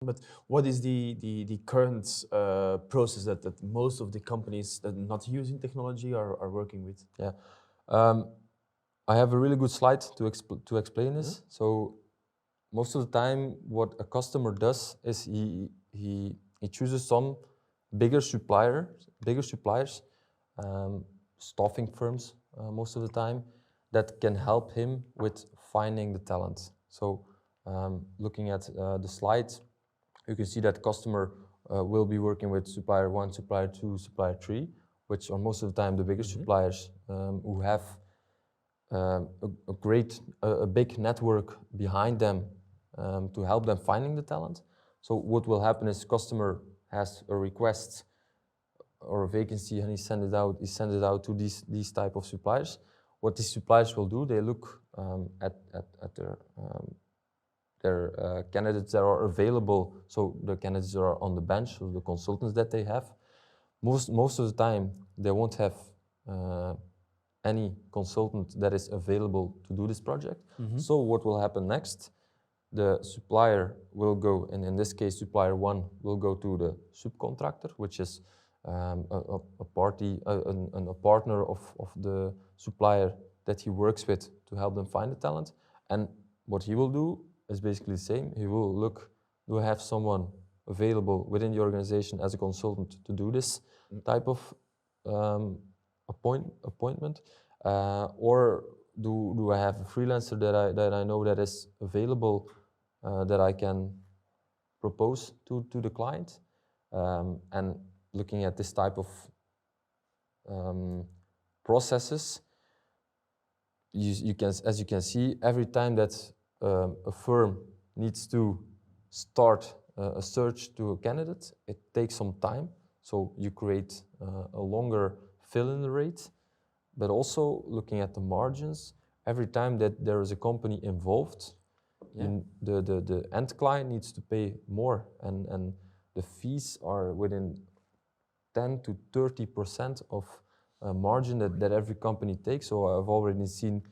But what is the current process that most of the companies that are not using technology are working with? Yeah, I have a really good slide to explain this. So most of the time, what a customer does is he chooses some bigger suppliers, staffing firms most of the time, that can help him with finding the talent. So looking at the slide, you can see that customer will be working with supplier 1, supplier 2, supplier 3, which are most of the time the bigger suppliers who have a big network behind them to help them finding the talent. So what will happen is customer has a request or a vacancy and he send it out to these type of suppliers. What these suppliers will do, they look at their candidates that are available, so the candidates that are on the bench, so the consultants that they have. Most of the time, they won't have any consultant that is available to do this project. So what will happen next? The supplier will go, and in this case, supplier 1 will go to the subcontractor, which is a partner of the supplier that he works with to help them find the talent. And what he will do is basically the same. He will look, do I have someone available within the organization as a consultant to do this type of appointment, or do I have a freelancer that I know that is available that I can propose to the client? And looking at this type of processes, you can, as you can see, every time that a firm needs to start a search to a candidate, it takes some time. So you create a longer fill-in rate, but also looking at the margins, every time that there is a company involved, the end client needs to pay more, and the fees are within 10 to 30% of margin that every company takes. So I've already seen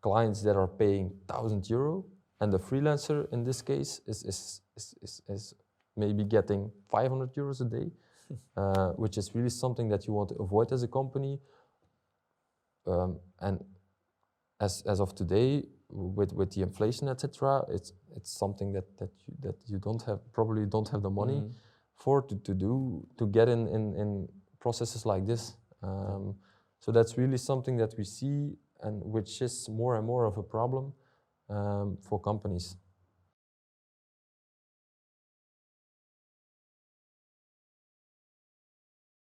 clients that are paying €1,000, and the freelancer in this case is maybe getting €500 a day, which is really something that you want to avoid as a company. And as of today, with the inflation, etc., it's something that you probably don't have the money for to get in processes like this. So that's really something that we see, and which is more and more of a problem for companies.